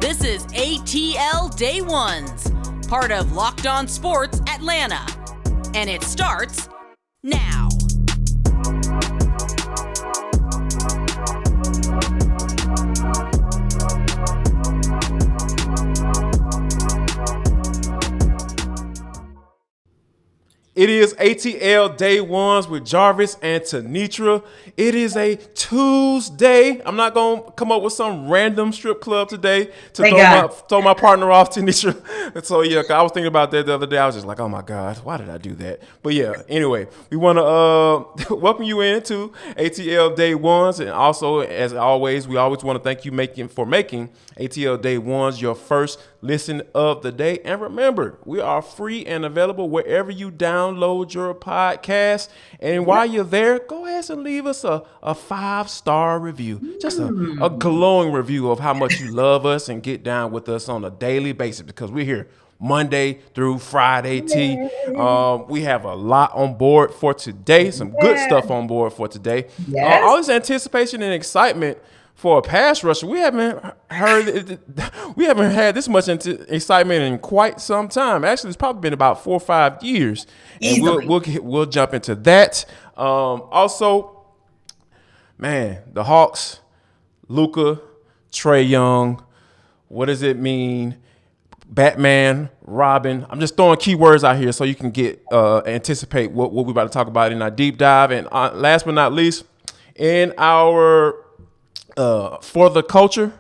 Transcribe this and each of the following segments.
This is ATL Day Ones, part of Locked On Sports Atlanta. And it starts now. It is ATL Day Ones with Jarvis and Tenitra. It is a Tuesday. I'm not going to come up with some random strip club today to throw my partner off, Tenitra. And so, yeah, I was thinking about that the other day. I was just like, oh, my God, why did I do that? But, yeah, anyway, we want to welcome you into ATL Day Ones. And also, as always, we always want to thank you for making ATL Day Ones your first listen of the day. And remember, we are free and available wherever you download your podcast. And while you're there, go ahead and leave us a 5-star review. Just a glowing review of how much you love us and get down with us on a daily basis, because we're here Monday through Friday, T. We have a lot on board for today, some good stuff on board for today. All this anticipation and excitement for a pass rusher. We haven't had this much excitement in quite some time. Actually, it's probably been about 4 or 5 years, and we'll jump into that. Also, man, the Hawks, Luka, Trae Young. What does it mean? Batman, Robin. I'm just throwing keywords out here so you can anticipate what we're about to talk about in our deep dive. And last but not least, in our for the culture,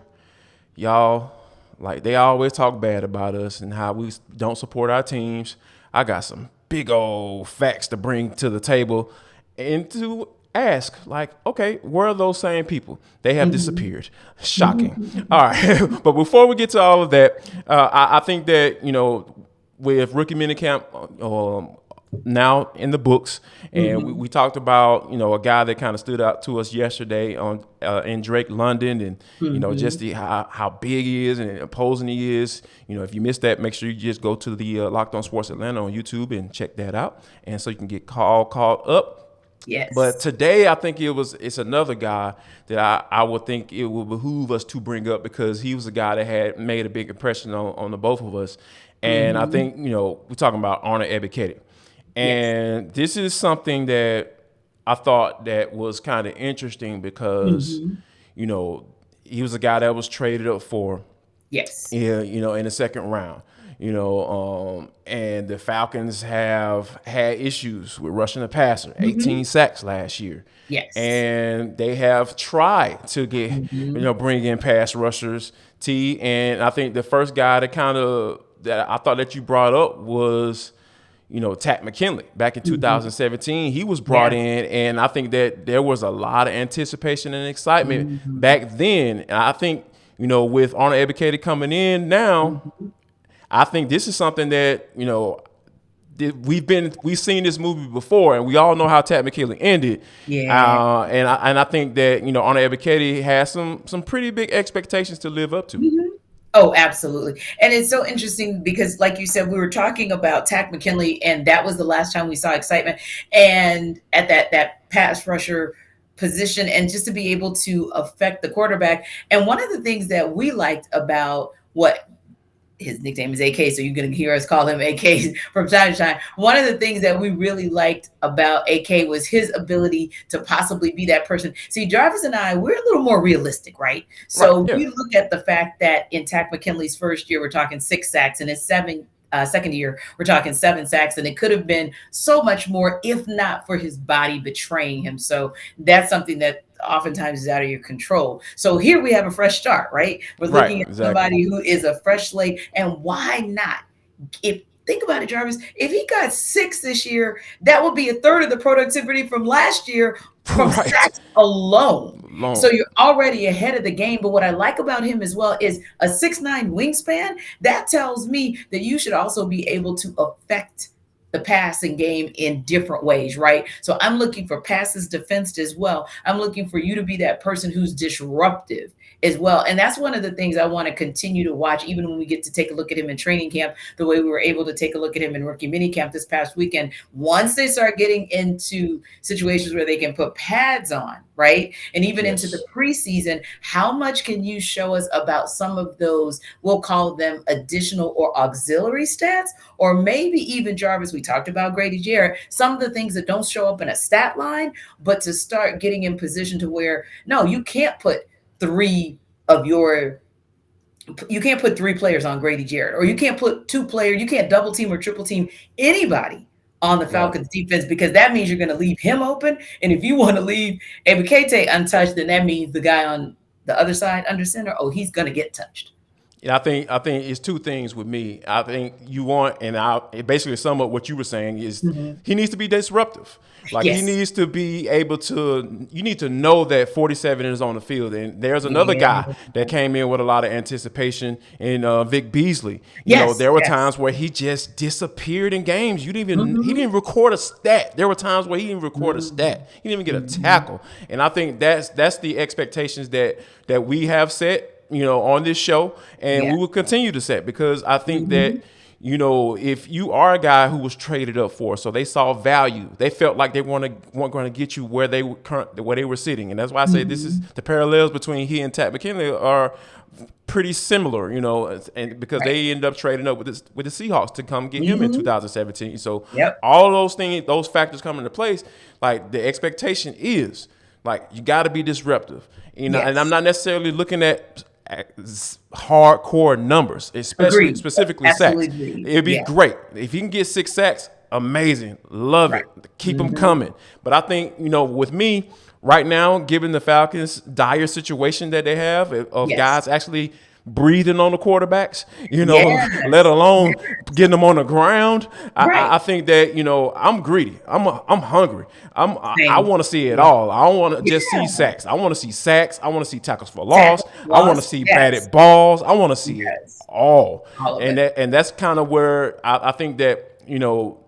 y'all, like they always talk bad about us and how we don't support our teams. I got some big old facts to bring to the table and to ask, like, okay, where are those same people? They have disappeared. Shocking. All right. But before we get to all of that, I think that, with rookie minicamp now in the books, and we talked about, a guy that kind of stood out to us yesterday in Drake London, and just how big he is and imposing he is. If you missed that, make sure you just go to the Locked On Sports Atlanta on YouTube and check that out, and so you can get caught up. Yes. But today, I think it's another guy that I would think it would behoove us to bring up, because he was a guy that had made a big impression on the both of us. And I think, we're talking about Arnold Ebiketie. And this is something that I thought that was kind of interesting because, he was a guy that was traded up for. Yes. Yeah, in the second round. And the Falcons have had issues with rushing the passer, 18 sacks last year. Yes. And they have tried to get, bring in pass rushers, T. And I think the first guy that I thought that you brought up was, Takk McKinley back in 2017. He was brought in, and I think that there was a lot of anticipation and excitement back then. And I think, with Arnold Ebiketie coming in now, I think this is something that, we've seen this movie before, and we all know how Takk McKinley ended. Yeah. And I think that, Arnold Ebiketie has some pretty big expectations to live up to. Oh, absolutely. And it's so interesting because, like you said, we were talking about Takk McKinley, and that was the last time we saw excitement. And at that pass rusher position, and just to be able to affect the quarterback. And one of the things that we liked about what his nickname is AK, so you're going to hear us call him AK from time to time. One of the things that we really liked about AK was his ability to possibly be that person. See, Jarvis and I, we're a little more realistic, right? So we look at the fact that in Takk McKinley's first year, we're talking 6 sacks, and his second year, we're talking 7 sacks, and it could have been so much more if not for his body betraying him. So that's something that oftentimes is out of your control. So here we have a fresh start, right? We're looking at somebody who is a fresh slate, and why not? Think about it, Jarvis. If he got 6 this year, that would be a third of the productivity from last year from sacks alone. So you're already ahead of the game. But what I like about him as well is a 6'9" wingspan. That tells me that you should also be able to affect the passing game in different ways, right? So I'm looking for passes defensed as well. I'm looking for you to be that person who's disruptive as well. And that's one of the things I want to continue to watch, even when we get to take a look at him in training camp, the way we were able to take a look at him in rookie minicamp this past weekend. Once they start getting into situations where they can put pads on, right? And even into the preseason, how much can you show us about some of those, we'll call them additional or auxiliary stats, or maybe even, Jarvis, we talked about Grady Jarrett, some of the things that don't show up in a stat line, but to start getting in position to where, no, you can't put three players on Grady Jarrett, or you can't put two players, you can't double team or triple team anybody on the Falcons defense, because that means you're going to leave him open. And if you want to leave Ebiketie untouched, then that means the guy on the other side under center, he's going to get touched. Yeah, I think it's two things with me. I think you want, and it basically sum up what you were saying is he needs to be disruptive. Like he needs to be able to. You need to know that 47 is on the field, and there's another guy that came in with a lot of anticipation in Vic Beasley. You know, there were times where he just disappeared in games. He didn't record a stat. There were times where he didn't record a stat. He didn't even get a tackle. And I think that's the expectations that we have set, on this show, and we will continue to set, because I think that, if you are a guy who was traded up for, so they saw value, they felt like they weren't going to get you where they were sitting, and that's why I say this is the parallels between he and Takk McKinley are pretty similar, and because they ended up trading up with the Seahawks to come get him in 2017. So all of those things, those factors come into place. Like the expectation is like you got to be disruptive, and I'm not necessarily looking at hardcore numbers, specifically sacks. It'd be great if you can get 6 sacks. Amazing, love it. Keep them coming. But I think with me right now, given the Falcons' dire situation that they have of guys actually breathing on the quarterbacks, let alone getting them on the ground. I think that, I'm greedy. I'm hungry. I want to see it all. I don't want to just see sacks. I want to see sacks. I want to see tackles for loss. I want to see batted balls. I want to see it all. And that's kind of where I think that,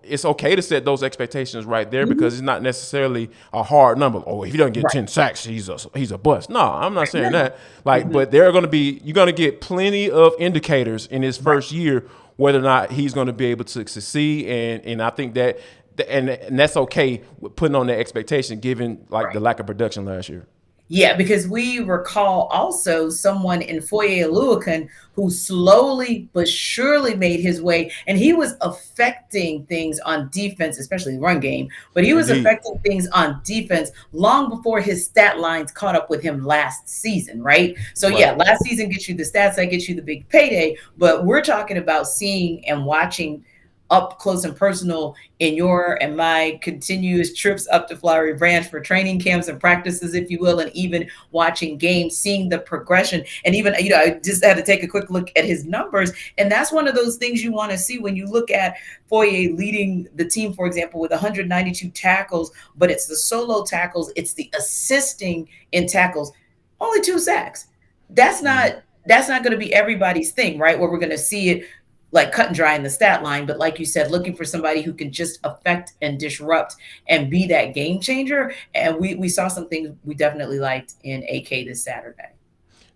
it's okay to set those expectations right there, because it's not necessarily a hard number. Oh, if he doesn't get 10 sacks, he's a bust. No, I'm not saying that. But you're going to get plenty of indicators in his first year whether or not he's going to be able to succeed. And I think that, and that's okay with putting on that expectation, given the lack of production last year. Yeah, because we recall also someone in Foye Oluokun who slowly but surely made his way, and he was affecting things on defense, especially the run game, but he was affecting things on defense long before his stat lines caught up with him last season, right? So last season gets you the stats, that gets you the big payday, but we're talking about seeing and watching up close and personal in your and my continuous trips up to Flowery Branch for training camps and practices, if you will, and even watching games, seeing the progression. And even, I just had to take a quick look at his numbers. And that's one of those things you want to see when you look at Foye leading the team, for example, with 192 tackles, but it's the solo tackles, it's the assisting in tackles, only 2 sacks. That's not going to be everybody's thing, right? Where we're going to see it like cut and dry in the stat line. But like you said, looking for somebody who can just affect and disrupt and be that game changer. And we saw some things we definitely liked in AK this Saturday.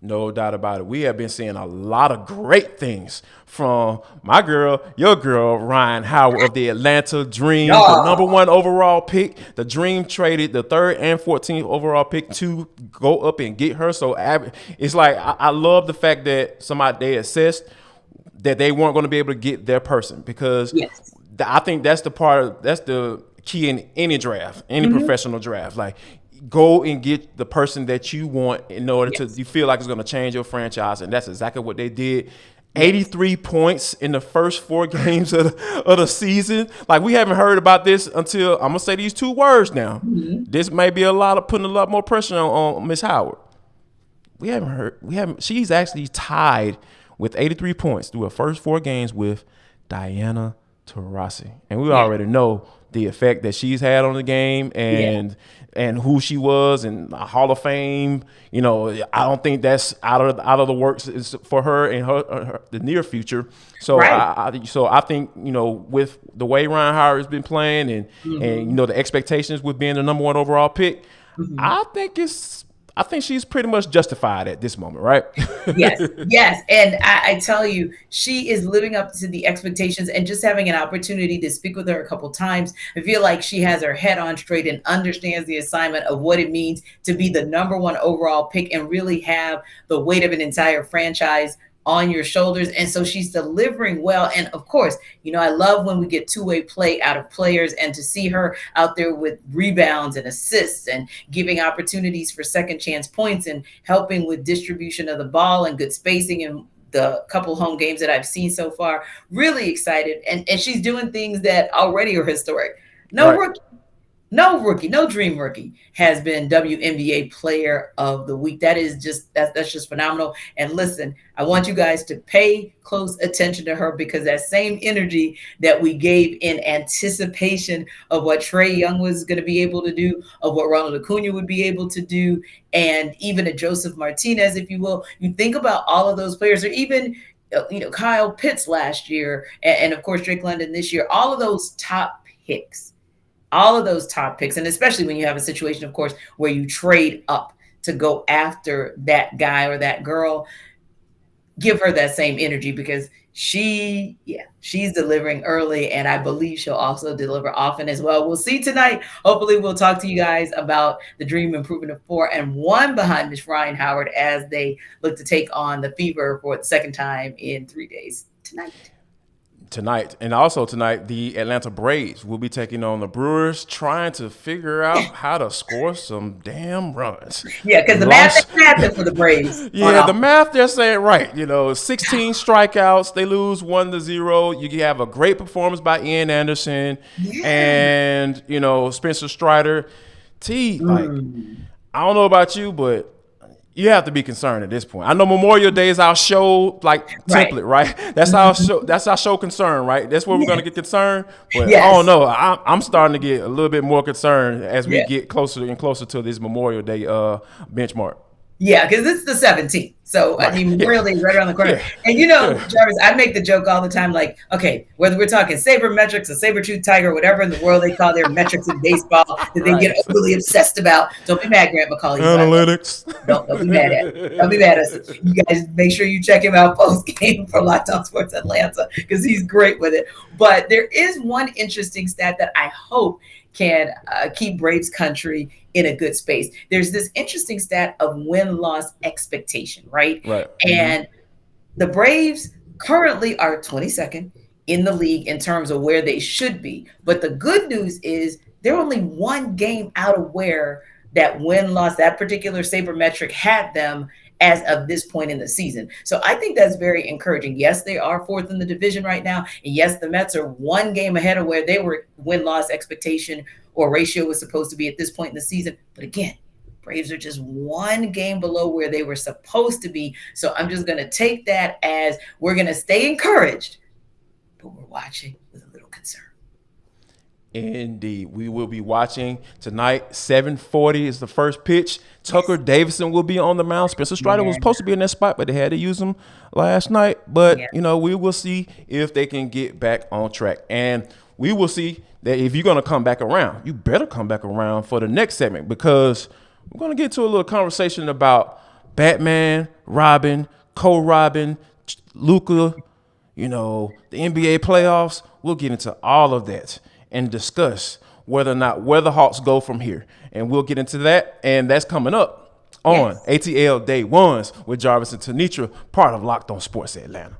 No doubt about it. We have been seeing a lot of great things from my girl, your girl, Rhyne Howard of the Atlanta Dream, the number 1 overall pick. The Dream traded the 3rd and 14th overall pick to go up and get her. So it's like, I love the fact that they assessed that they weren't going to be able to get their person, because I think that's the key in any draft, any professional draft. Like, go and get the person that you want in order to, you feel like it's going to change your franchise. And that's exactly what they did. 83 points in the first 4 games of the season. Like, we haven't heard about this until, I'm going to say these 2 words now. This may be putting a lot more pressure on Miss Howard. She's actually tied with 83 points through her first 4 games with Diana Taurasi. And we already know the effect that she's had on the game and who she was, and Hall of Fame. I don't think that's out of the works for her in the near future. So I think, with the way Rhyne Howard has been playing and the expectations with being the number 1 overall pick, I think it's I think she's pretty much justified at this moment, right? Yes, yes. And I tell you, she is living up to the expectations, and just having an opportunity to speak with her a couple times, I feel like she has her head on straight and understands the assignment of what it means to be the number one overall pick and really have the weight of an entire franchise on your shoulders. And so she's delivering well. And of course, I love when we get two-way play out of players, and to see her out there with rebounds and assists and giving opportunities for second chance points and helping with distribution of the ball and good spacing and the couple home games that I've seen so far. Really excited. And she's doing things that already are historic. No dream rookie has been WNBA Player of the Week. That's just phenomenal. And listen, I want you guys to pay close attention to her, because that same energy that we gave in anticipation of what Trae Young was going to be able to do, of what Ronald Acuna would be able to do, and even a Joseph Martinez, if you will. You think about all of those players, or even Kyle Pitts last year, and of course Drake London this year. All of those top picks. And especially when you have a situation, of course, where you trade up to go after that guy or that girl, give her that same energy, because she's delivering early, and I believe she'll also deliver often as well. We'll see tonight. Hopefully we'll talk to you guys about the Dream improvement of 4-1 behind Miss Rhyne Howard as they look to take on the Fever for the second time in 3 days tonight. And also tonight, the Atlanta Braves will be taking on the Brewers, trying to figure out how to score some damn runs. Yeah, because the math ain't happening for the Braves. Yeah, the math just ain't right. 16 strikeouts, they lose 1-0. You have a great performance by Ian Anderson and, Spencer Strider. I don't know about you, but you have to be concerned at this point. I know Memorial Day is our show template, right? That's our show concern, right? That's where we're gonna get concerned. But I don't know. I'm starting to get a little bit more concerned as we get closer and closer to this Memorial Day benchmark. Yeah, because it's the 17th. So, right. Memorial Day is right around the corner. Yeah. And Jarvis, I make the joke all the time, like, okay, whether we're talking sabermetrics or saber-tooth tiger, whatever in the world they call their metrics in baseball that they get overly obsessed about. Don't be mad, Grant McCauley. Analytics. Don't be mad at it. Don't be mad at us. You guys make sure you check him out post-game for Locked On Sports Atlanta, because he's great with it. But there is one interesting stat that I hope can keep Braves country in a good space. There's this interesting stat of win-loss expectation, right? And the Braves currently are 22nd in the league in terms of where they should be. But the good news is they're only one game out of where that win-loss, that particular sabermetric had them as of this point in the season. So I think that's very encouraging. Yes, they are fourth in the division right now. And yes, the Mets are one game ahead of where they were win-loss expectation or ratio was supposed to be at this point in the season. But again, Braves are just one game below where they were supposed to be. So I'm just going to take that as we're going to stay encouraged, but we're watching with a little concern. Indeed. We will be watching tonight. 7:40 is the first pitch. Tucker Davidson will be on the mound. Spencer Strider was supposed to be in that spot, but they had to use him last night. But, we will see if they can get back on track. And we will see that if you're going to come back around, you better come back around for the next segment, because we're going to get to a little conversation about Batman, Robin, Co-Robin, Luka, the NBA playoffs. We'll get into all of that and discuss whether the Hawks go from here. And we'll get into that, and that's coming up on ATL Day Ones with Jarvis and Tenitra, part of Locked On Sports Atlanta.